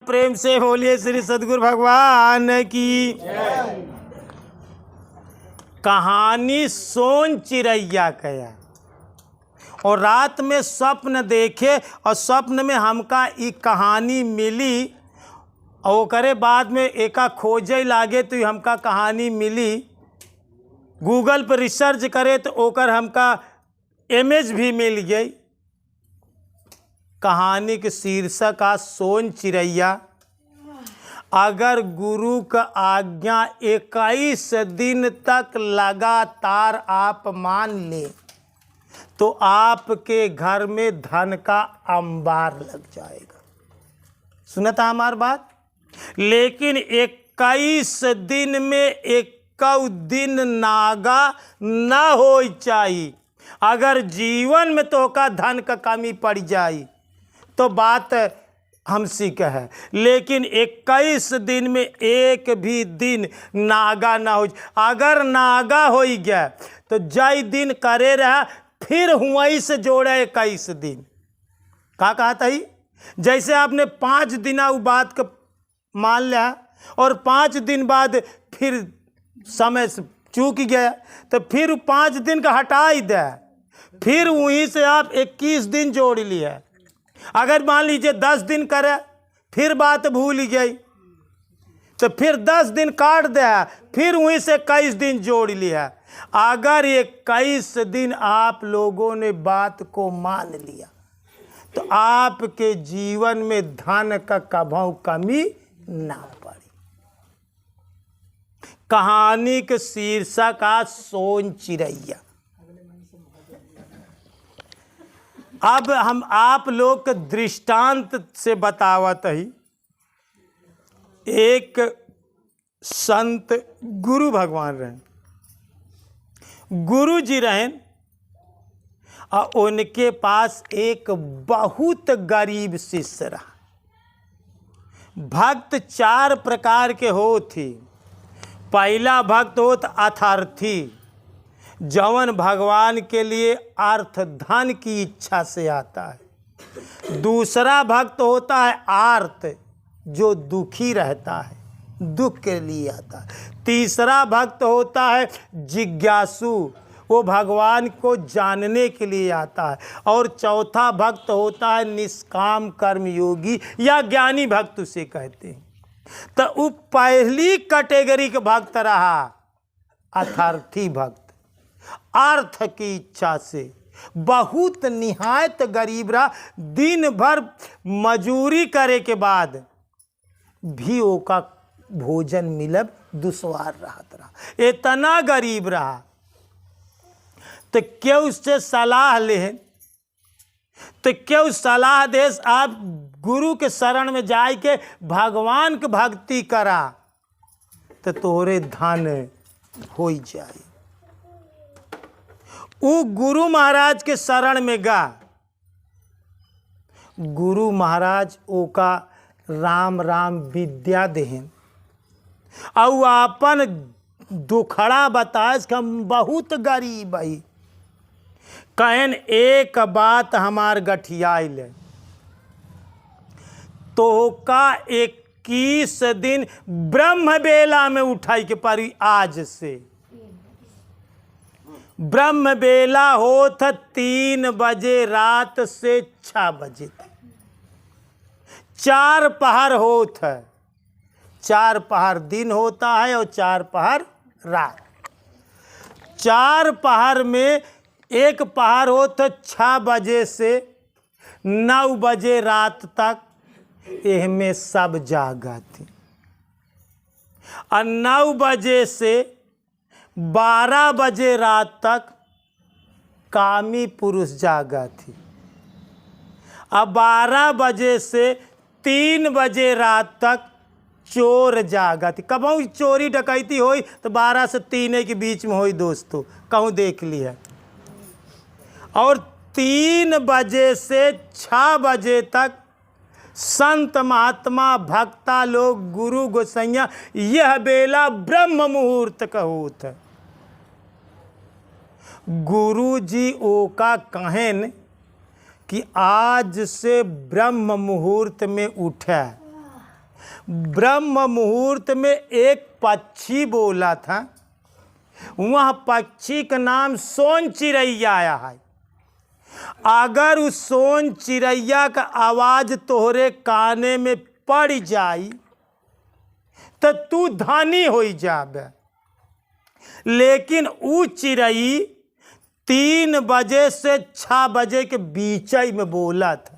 प्रेम से बोलिए श्री सद्गुरु भगवान की। कहानी सोन चिड़ैया कया और रात में स्वप्न देखे और स्वप्न में हमका ई कहानी मिली और करे बाद में एका खोजे लागे तो हमका कहानी मिली। गूगल पर रिसर्च करे तो ओकर हमका इमेज भी मिल गई। कहानी के शीर्षक आ सोन चिड़ैया। अगर गुरु का आज्ञा 21 दिन तक लगातार आप मान ले तो आपके घर में धन का अंबार लग जाएगा। सुना था हमारी बात। लेकिन 21 दिन में 21 दिन नागा न हो चाहिए। अगर जीवन में तो का धन का कमी पड़ जाए तो बात हमसी का है। लेकिन 21 दिन में एक भी दिन नागा ना हो। अगर नागा हो गया तो जय दिन करे रहा फिर वहीं से जोड़े 21 दिन। का कहा था ही? जैसे आपने 5 दिन वो बात का मान लिया और 5 दिन बाद फिर समय से चूक गया तो फिर 5 दिन का हटा ही दे, फिर वहीं से आप 21 दिन जोड़ लिया। अगर मान लीजिए 10 दिन करे फिर बात भूल गई तो फिर 10 दिन काट दे, फिर वहीं से 21 दिन जोड़ लिया। अगर 21 दिन आप लोगों ने बात को मान लिया तो आपके जीवन में धन का कभी कमी ना पड़ी। कहानी के शीर्षक आ सोन चिड़ैया। अब हम आप लोग के दृष्टांत से बतावत ही। एक संत गुरु भगवान रहे, गुरु जी रहे और उनके पास एक बहुत गरीब शिष्य रहा। भक्त 4 प्रकार के होते। पहला भक्त होता अर्थार्थी, जवन भगवान के लिए अर्थ धन की इच्छा से आता है। दूसरा भक्त होता है आर्त, जो दुखी रहता है, दुख के लिए आता है। तीसरा भक्त होता है जिज्ञासु, वो भगवान को जानने के लिए आता है। और चौथा भक्त होता है निष्काम कर्मयोगी या ज्ञानी भक्त उसे कहते हैं। तो वो पहली कैटेगरी के भक्त रहा अर्थार्थी भक्त। अर्थ की इच्छा से बहुत निहायत गरीब रहा। दिन भर मजूरी करे के बाद भी ओका भोजन मिलब दुश्वार रहा। इतना गरीब रहा तो क्यों उससे सलाह ले, तो क्यों सलाह दे आप गुरु के शरण में जाए के भगवान के भक्ति करा तो तोरे धन हो जाए। वो गुरु महाराज के शरण में गा। गुरु महाराज ओका राम राम विद्या देहन और अपन दुखड़ा बताए कि हम बहुत गरीब है। कहन एक बात हमार गठियाल है तो का 21 दिन ब्रह्म बेला में उठाई के परी। आज से ब्रह्म बेला हो था 3 बजे रात से 6 बजे तक। 4 पहर होता है। 4 पहर दिन होता है और 4 पहर रात। 4 पहर में एक पहर होता 6 बजे से 9 बजे रात तक। में सब जागा थी। और 9 बजे से 12 बजे रात तक कामी पुरुष जागा थी। अब 12 बजे से 3 बजे रात तक चोर जागा थी। कभी चोरी डकैती होई तो 12 से 3 के बीच में होई दोस्तों, कहूँ देख लिया। और 3 बजे से 6 बजे तक संत महात्मा भक्ता लोग गुरु गोसैया यह बेला ब्रह्म मुहूर्त का होता है। गुरु जी ओका कहन कि आज से ब्रह्म मुहूर्त में उठे ब्रह्म मुहूर्त में एक पक्षी बोला था, वह पक्षी का नाम सोन चिड़ैया आया है। अगर उस सोन चिड़ैया का आवाज तोहरे काने में पड़ जाई तो तू धनी हो जाबे। लेकिन वो चिड़ई 3 बजे से 6 बजे के बीच में बोला था।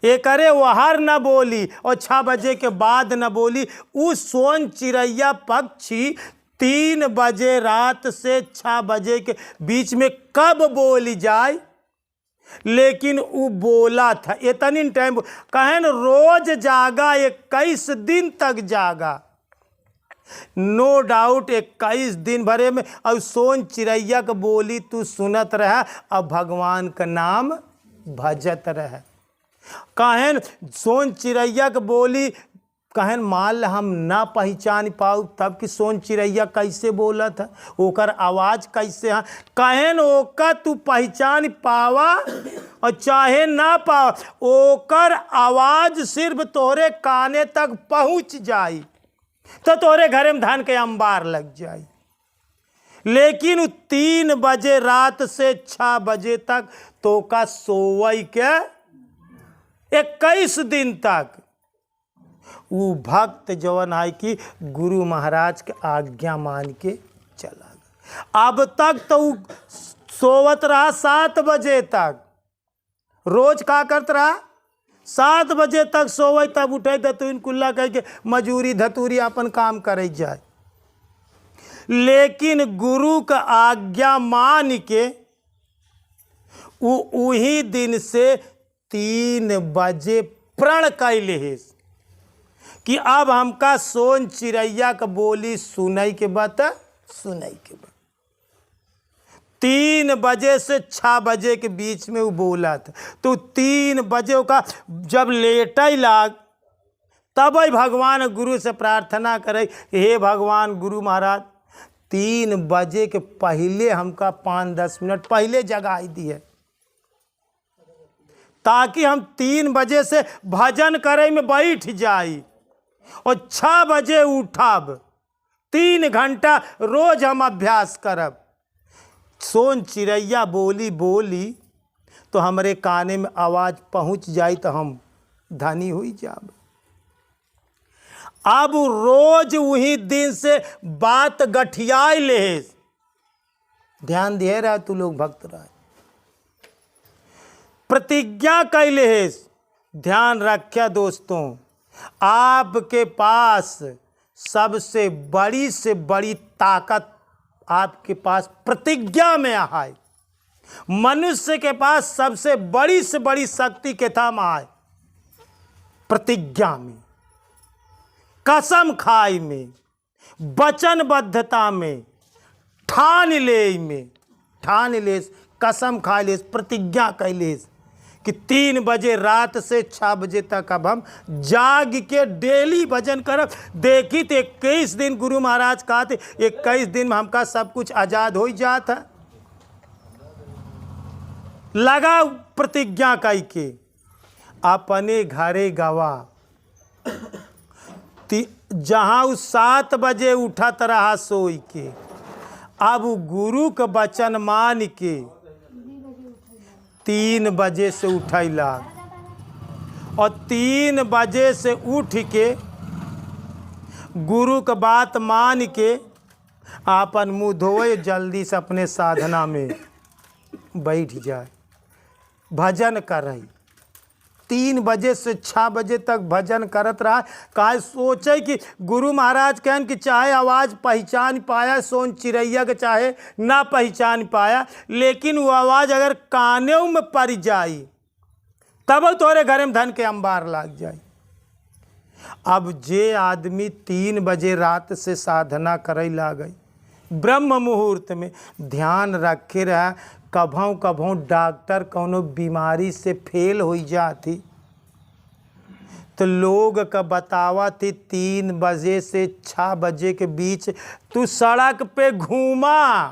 एक अरे वहर न बोली और 6 बजे के बाद न बोली। उस सोन चिड़ैया पक्षी 3 बजे रात से 6 बजे के बीच में कब बोली जाए, लेकिन वो बोला था। इतनी टाइम कहन रोज जागा, 21 दिन तक जागा, नो डाउट 21 दिन भरे में। अब सोन चिड़ैया का बोली तू सुनत रहा, अब भगवान का नाम भजत रहा। कहन सोन चिड़ैया के बोली, कहन मान ल हम ना पहचान पाऊ तब कि सोन चिड़ैया कैसे बोला था, ओकर आवाज कैसे है। कहन ओका तू पहचान पावा और चाहे ना पावा, ओकर आवाज सिर्फ तोरे काने तक पहुंच जाई तो तोरे घरे में धान के अंबार लग जाई। लेकिन 3 बजे रात से 6 बजे तक तो का सोवई के 21 दिन तक वो भक्त जवन है कि गुरु महाराज के आज्ञा मान के चला गया। अब तक तो वो सोवत रहा 7 बजे तक, रोज का करत रहा 7 बजे तक सोवे, तब उठे तो कुल्ला कह के मजूरी धतूरी अपन काम करे जाए। लेकिन गुरु का आज्ञा मान के वही दिन से 3 बजे प्रण कैले है कि अब हमका सोन चिड़ैया का बोली सुनाई के बाद सुनाई के बाद 3 बजे से 6 बजे के बीच में वो बोला था। तो 3 बजे का जब लेट लाग तब भगवान गुरु से प्रार्थना करे, हे भगवान गुरु महाराज 3 बजे के पहले हमका 5-10 मिनट पहले जगाई दिए, ताकि हम 3 बजे से भजन करे में बैठ जाई और 6 बजे उठब, 3 घंटा रोज हम अभ्यास करब। सोन चिड़ैया बोली तो हमरे काने में आवाज पहुंच जाई तो हम धनी हुई जाब। अब रोज वही दिन से बात गठियाई ले, ध्यान दे रहा तू लोग भक्त रहा, प्रतिज्ञा कैले है। ध्यान रखिया दोस्तों, आपके पास सबसे बड़ी से बड़ी ताकत आपके पास प्रतिज्ञा में है। मनुष्य के पास सबसे बड़ी से बड़ी शक्ति के थाम आए प्रतिज्ञा में, कसम खाई में, वचनबद्धता में, ठान ले कसम खा ले, प्रतिज्ञा कैले कि 3 बजे रात से 6 बजे तक अब हम जाग के डेली भजन करब। देखी तो 21 दिन गुरु महाराज कहा थे, 21 दिन में हमका सब कुछ आजाद हो जाता। लगा प्रतिज्ञा कई के अपने घरे गवा, जहाँ वो 7 बजे उठत रहा सोई के, अब गुरु का वचन मान के 3 बजे से उठैला और 3 बजे से उठ के गुरु का बात मान के आपन मुँह धोए, जल्दी से अपने साधना में बैठ जाए, भजन कर रही। 3 बजे से 6 बजे तक भजन करत रहा। काहे सोचे कि गुरु महाराज कहन कि चाहे आवाज़ पहचान पाया सोन चिड़ैया के, चाहे ना पहचान पाया, लेकिन वो आवाज़ अगर कानों में पड़ जाई तब तोरे घर में धन के अंबार लाग जाए। अब जे आदमी 3 बजे रात से साधना करे लागई, ब्रह्म मुहूर्त में ध्यान रखे रहा, कभों डॉक्टर कोनो बीमारी से फेल हो जाती तो लोग का बतावा थी 3 बजे से 6 बजे के बीच तू सड़क पे घूमा,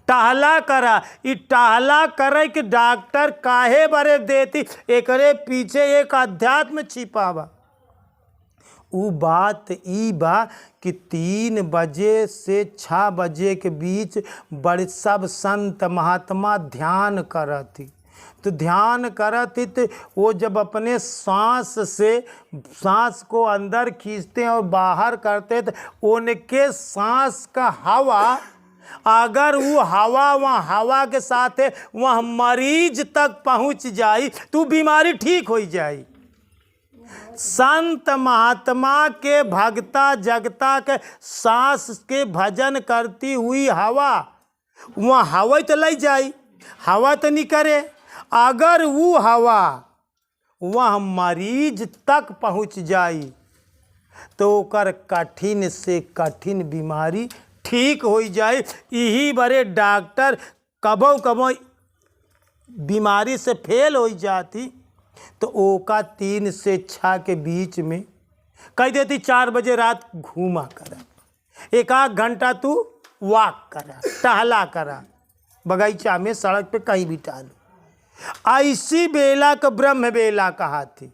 टहला करा। ई टहला करे कि डॉक्टर काहे बरे देती, एकरे पीछे एक अध्यात्म छिपावा। उ बात ई बा कि 3 बजे से 6 बजे के बीच बड़े सब संत महात्मा ध्यान करती। तो ध्यान करती तो वो जब अपने सांस को अंदर खींचते हैं और बाहर करते तो उनके सांस का हवा, अगर वो हवा वहाँ हवा के साथ है वह मरीज तक पहुँच जाई तो बीमारी ठीक हो जाई। संत महात्मा के भगता जगता के सांस के भजन करती हुई हवा वहाँ हवा तो ले जाई, हवा तो नहीं करे। अगर वो हवा वह मरीज तक पहुँच जाई तो ओकर कठिन से कठिन बीमारी ठीक हो जाए। यही बड़े डॉक्टर कबो कबो बीमारी से फेल हो जाती तो ओका 3 से 6 के बीच में कह देती 4 बजे रात घूमा करा, 1 घंटा तू वॉक करा, टहला करा, बगीचा में सड़क पे कहीं भी टहलो। ऐसी बेला को ब्रह्म बेला कहा थी।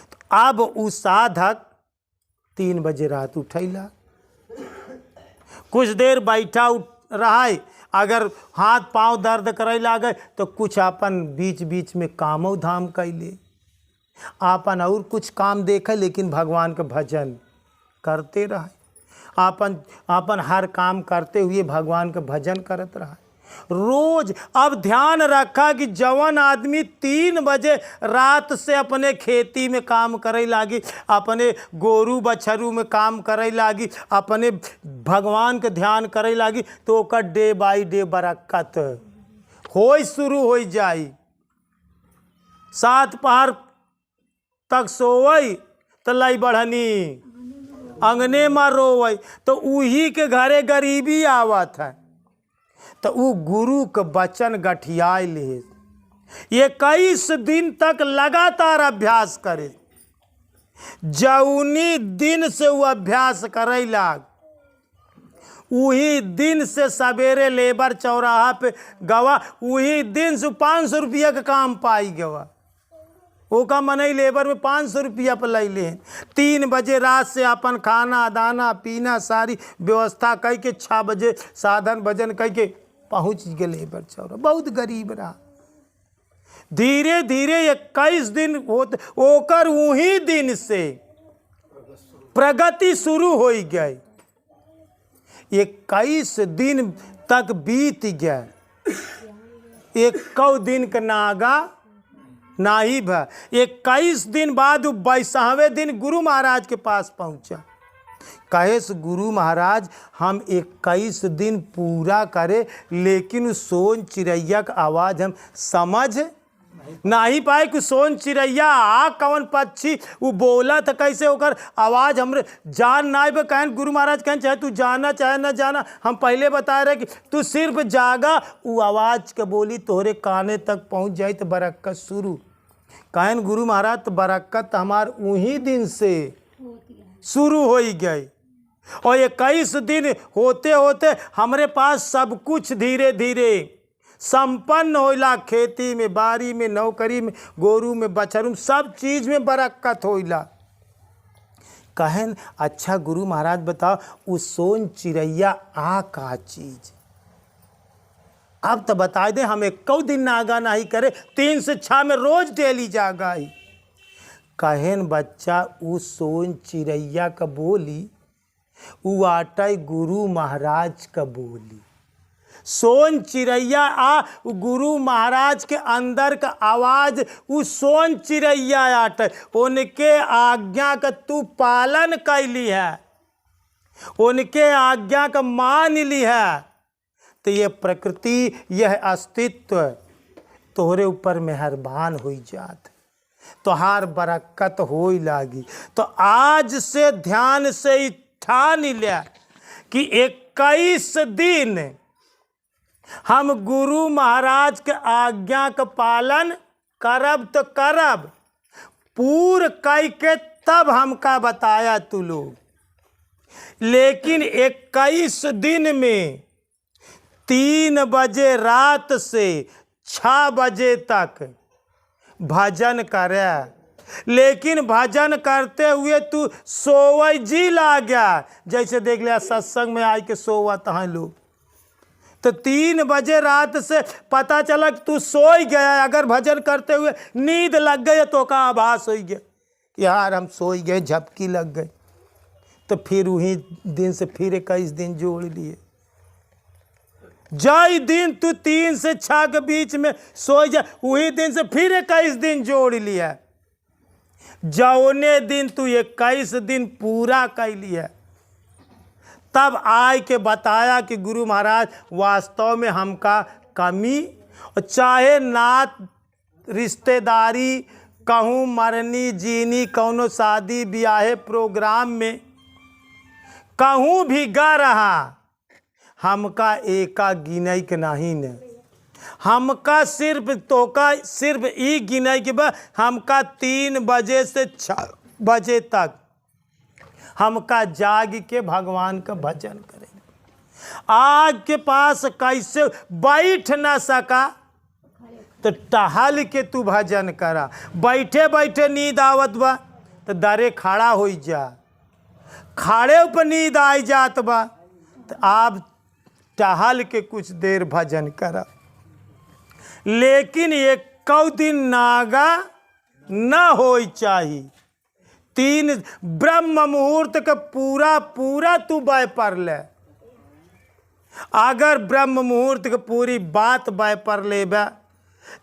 तो अब उ साधक 3 बजे रात उठैला, कुछ देर बैठा रहा है, अगर हाथ पांव दर्द करे लागे तो कुछ अपन बीच बीच में कामो धाम कैले, आपन और कुछ काम देखे लेकिन भगवान का भजन करते रहे, आपन हर काम करते हुए भगवान का भजन करत रहा रोज। अब ध्यान रखा कि जवान आदमी 3 बजे रात से अपने खेती में काम करे लागी, अपने गोरू बछरू में काम करे लागी, अपने भगवान के ध्यान करे लागी तो ओकर डे बाई डे बरकत हो शुरू हो जाई। 7 पहर तक सोवई तो लाई बढ़नी अंगने में रोवई तो उही के घरे गरीबी आवत है। तो वो गुरु के वचन गठियाई ले 21 दिन तक लगातार अभ्यास करे। जौनी दिन से वो अभ्यास करे लाग वही दिन से सवेरे लेबर चौराहा पे गवा, वही दिन से 500 रुपया का काम पाई गवा। वो का मनई लेबर में 500 रुपया पर ले ले। 3 बजे रात से अपन खाना दाना पीना सारी व्यवस्था कह के 6 बजे साधन भजन कह के पहुँच गए लेबर चौरा। बहुत गरीब रहा। धीरे धीरे 21 दिन होते ओकर वही दिन से प्रगति शुरू हो गई। 21 दिन तक बीत गए, 1 दिन का नागा नाही भा। 21 दिन बाद 22वें दिन गुरु महाराज के पास पहुंचा। कहे से गुरु महाराज हम 21 दिन पूरा करे लेकिन सोन चिड़ैया का आवाज़ हम समझ नहीं पाए कि सोन चिड़ैया आ कौन पक्षी वो बोला था कैसे होकर आवाज़ हमरे जान ना बे। कहन गुरु महाराज कहन चाहे तू जाना चाहे ना जाना हम पहले बता रहे कि तू सिर्फ जागा, वो आवाज़ के बोली तोहरे काने तक पहुंच जाए तो बरकत शुरू। कहन गुरु महाराज तो बरकत हमार वही दिन से शुरू हो गई और 21 दिन होते होते हमरे पास सब कुछ धीरे धीरे संपन्न होइला। खेती में, बाड़ी में, नौकरी में, गोरू में, बछरू में, सब चीज़ में बरकत होइला। कहन अच्छा गुरु महाराज बताओ उस सोन चिड़ैया आ का चीज़ अब तो बता दे। हम 1 दिन नागा नहीं करे, 3 से 6 में रोज डेली जागा ही। कहन बच्चा उस सोन चिड़ैया का बोली वो आटा गुरु महाराज का बोली। सोन चिड़ैया आ गुरु महाराज के अंदर का आवाज़ वो सोन चिड़ैया आटे। उनके आज्ञा का तू पालन कैली है, उनके आज्ञा का मान ली है तो ये प्रकृति यह अस्तित्व तोहरे ऊपर मेहरबान हो जात, तोहार बरकत हो लागी। तो आज से ध्यान से ही ठान लिया कि 21 दिन हम गुरु महाराज के आज्ञा का पालन करब तो करब, पूर कई के तब हमका बताया तू लोग। लेकिन 21 दिन में 3 बजे रात से 6 बजे तक भजन करे, लेकिन भजन करते हुए तू सोवई जी ला गया। जैसे देख लिया सत्संग में आए के सोवा तहाँ लोग, तो 3 बजे रात से पता चला कि तू सोई गया। अगर भजन करते हुए नींद लग गई तो का आभास हो गया यार हम सोई गए, झपकी लग गई, तो फिर वही दिन से फिर 21 दिन जोड़ लिए। जाई दिन तू 3 से 6 के बीच में सोई जा, वही दिन से फिर 21 दिन जोड़ लिया। जौने दिन तू 21 दिन पूरा कर लिया, तब आय के बताया कि गुरु महाराज वास्तव में हमका कमी, चाहे नात रिश्तेदारी कहूँ मरनी जीनी कौनो शादी ब्याहे प्रोग्राम में कहूँ भी गा रहा, हमका एका गिनई के नहीं न, हमका सिर्फ तोका सिर्फ ई गिनई के बाद हमका 3 बजे से 6 बजे तक हमका जाग के भगवान का भजन करेंगे। आग के पास कैसे बैठ ना सका तो टहल के तू भजन करा। बैठे बैठे नींद आवत बा तो दरे खड़ा हो जा, खड़े ऊपर नींद आई जात बा तो आप टहल के कुछ देर भजन करा। लेकिन 1 दिन नागा न हो चाहिए। 3 ब्रह्म मुहूर्त का पूरा तू बाय पर ले। अगर ब्रह्म मुहूर्त के पूरी बात बाय पर लेबा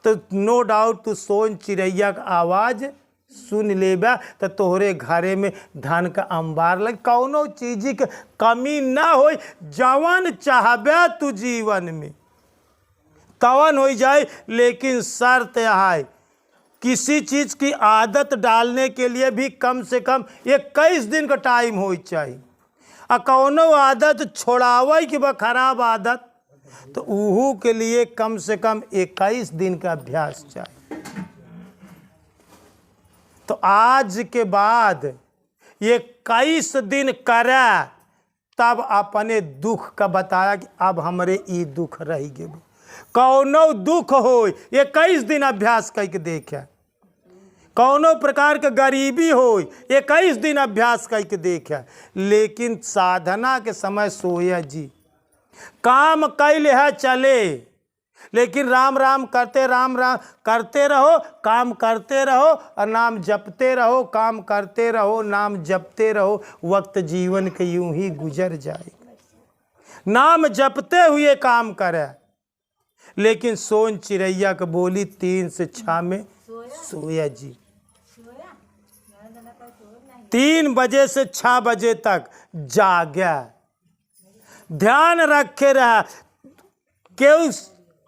तो नो डाउट तू सोन चिड़ैया का आवाज़ सुन लेबा तो तोहरे घरे में धन का अंबार लग, कौनो चीज़ की कमी ना हो। जवन चाहबे तू जीवन में तवन हो जाए, लेकिन शर्त है किसी चीज़ की आदत डालने के लिए भी कम से कम 21 दिन का टाइम हो चाहिए। और कौनो आदत छोड़ावे कि वह खराब आदत, तो उहू के लिए कम से कम 21 दिन का अभ्यास चाहिए। तो आज के बाद 21 दिन करे तब अपने दुख का बताया कि अब हमरे ई दुख रही गे। कौनो दुख हो 21 दिन अभ्यास करके देखे, कौनो प्रकार के गरीबी हो 21 दिन अभ्यास करके देखे। लेकिन साधना के समय सोया जी काम कैल है चले, लेकिन राम राम करते राम राम करते रहो, काम करते रहो और नाम जपते रहो, काम करते रहो नाम जपते रहो, वक्त जीवन के यूं ही गुजर जाएगा। नाम जपते हुए काम करे। लेकिन सोन चिड़ैया के बोली 3 से 6 में सोया जी, 3 बजे से 6 बजे तक जागा, ध्यान रखे रहा। क्यों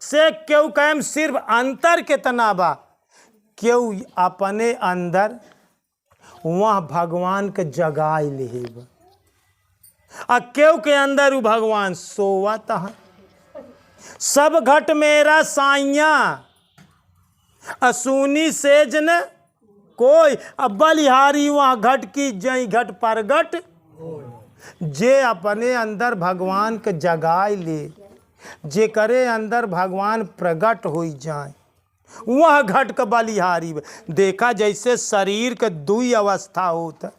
से क्यों कैम सिर्फ अंतर के तनाबा, क्यों अपने अंदर वहाँ भगवान के जगाए लेबा, आ क्यों के अंदर वो भगवान सोवा तहाँ। सब घट मेरा साइया असुनी सेज न कोई, अब बलिहारी वहाँ घट की जई घट परगट। जे अपने अंदर भगवान के जगाए ले, जे करे अंदर भगवान प्रगट हो जाए, वह घट का बलिहारी। देखा जैसे शरीर के 2 अवस्था होता,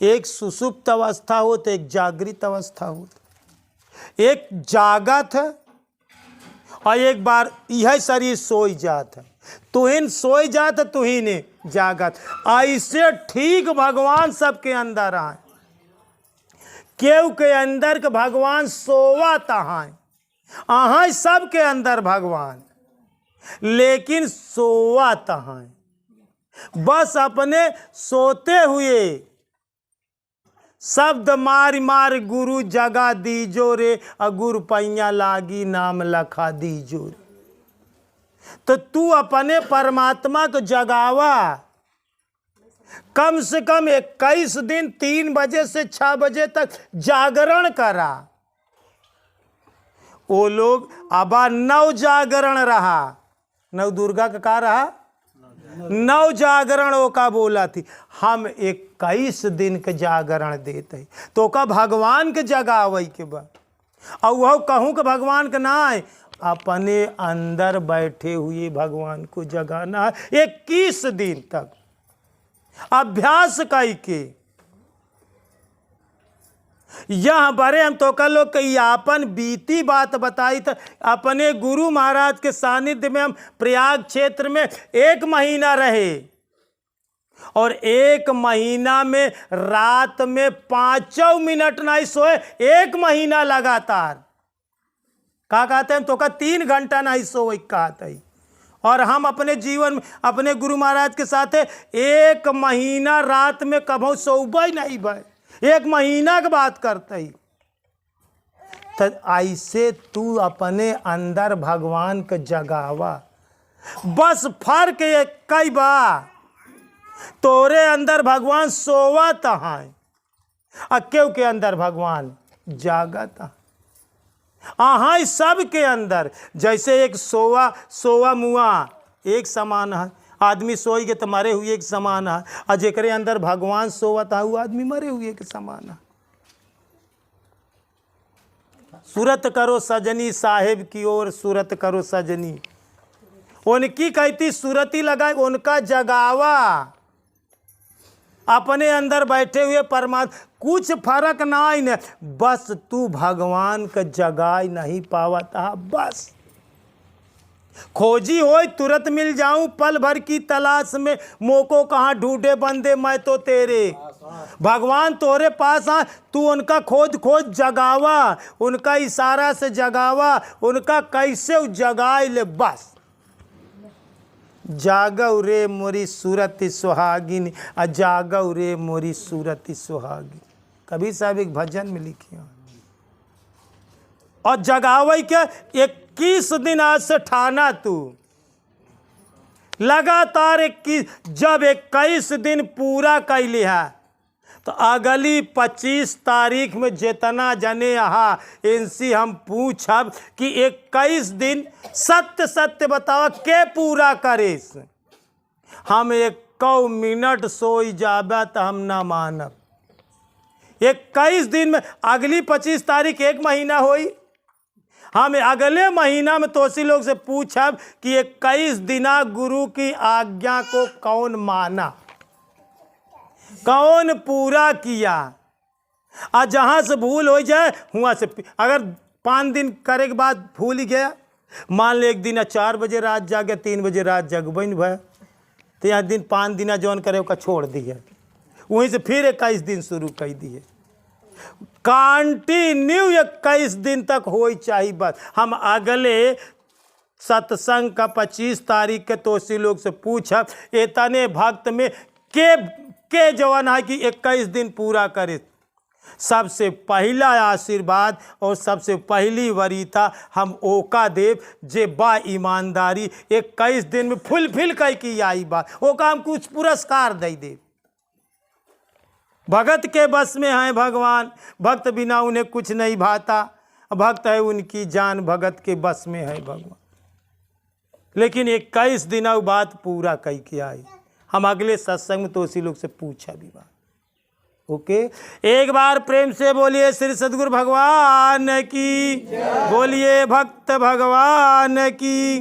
एक सुषुप्त अवस्था होता, एक जागृत अवस्था होता। एक जागत है और एक बार यह शरीर सोई जात है, तुहिन सोई जात तुहिन जागत। ऐसे ठीक भगवान सबके अंदर आए, केव के अंदर के भगवान सोवा तहाँ, अहाँ सबके अंदर भगवान, लेकिन सोवा तहाँ। बस अपने सोते हुए शब्द मार मार गुरु जगा दीजो रे, अगुर पैया लागी नाम लखा दीजो रे। तो तू अपने परमात्मा को जगावा, कम से कम 21 दिन 3 बजे से 6 बजे तक जागरण करा। वो लोग अबा 9 जागरण रहा, 9 दुर्गा का रहा, 9 जागरण वो का बोला थी। हम 21 दिन के जागरण देते, तो का भगवान के जगावे के बाद, और वह कहूँ कि भगवान के ना आए, अपने अंदर बैठे हुए भगवान को जगाना है 21 दिन तक। अभ्यास कई के यह बरे हम तो कल लोग कई आपन बीती बात बताई तो अपने गुरु महाराज के सानिध्य में हम प्रयाग क्षेत्र में 1 महीना रहे और 1 महीना में रात में 5 मिनट नहीं सोए, 1 महीना लगातार। का कहते हैं तो का 3 घंटा नहीं सोए कहते हैं। और हम अपने जीवन में अपने गुरु महाराज के साथ 1 महीना रात में कभू सोबा ही नहीं भाई, 1 महीना की बात करते ही। तो ऐसे तू अपने अंदर भगवान का जगावा, बस फर्क कई बा तोरे अंदर भगवान सोवत है और केहू के अंदर भगवान जागत है। हाँ सब के अंदर जैसे एक सोवा मुआ एक समान है, आदमी सोई के तो मरे हुए एक समान है, और जेकरे अंदर भगवान सोवत है वो आदमी मरे हुए के समान है। सूरत करो सजनी साहेब की ओर, सूरत करो सजनी, उनकी कहती सूरती लगाए, उनका जगावा, अपने अंदर बैठे हुए परमात्मा कुछ फर्क नहीं न, बस तू भगवान का जगाई नहीं पावता। बस खोजी हो तुरंत मिल जाऊं, पल भर की तलाश में मोको कहाँ ढूंढे बंदे मैं तो तेरे। भगवान तोरे पास आ, तू उनका खोज जगावा, उनका इशारा से जगावा, उनका कैसे जगाए ले। बस जागौ रे मोरी सूरत सुहागिन, जागौ रे मोरी सूरत सुहागिन, कबीर साहब एक भजन में लिखिए। और जगावे के 21 दिन आज से ठाना तू लगातार 21, जब 21 दिन पूरा कैली है तो अगली 25 तारीख में जितना जने यहाँ इनसे हम पूछब कि 21 दिन सत्य सत्य बतावा के पूरा करे। हम 1 मिनट सोई जाबा तो हम ना मानब। 21 दिन में अगली 25 तारीख 1 महीना होई, हम अगले महीना में तोसी लोग से पूछब कि 21 दिना गुरु की आज्ञा को कौन माना, कौन पूरा किया। और जहाँ से भूल हो जाए हुआ से, अगर 5 दिन करे के बाद भूल गया, मान ले 1 दिन 4 बजे रात जागे, 3 बजे रात जगबन भय, तो यह दिन 5 दिन जौन करे उसका छोड़ दिए, वहीं से फिर 21 दिन शुरू कर दिए। कंटिन्यू 21 दिन तक हो चाहिए। बस हम अगले सत्संग का 25 तारीख के तोसी लोग से पूछब इतने भक्त में के जवान है कि 21 दिन पूरा करे। सबसे पहला आशीर्वाद और सबसे पहली वरीता हम ओका देव जे बा ईमानदारी 21 दिन में फुलफिल कई की आई बात, ओका हम कुछ पुरस्कार दे दे। भगत के बस में है भगवान, भक्त बिना उन्हें कुछ नहीं भाता, भक्त है उनकी जान भगत के बस में है भगवान। लेकिन 21 दिन बात पूरा कई के आई। हम अगले सत्संग में तो उसी लोग से पूछा भी बात। ओके, एक बार प्रेम से बोलिए श्री सद्गुरु भगवान की, बोलिए भक्त भगवान की।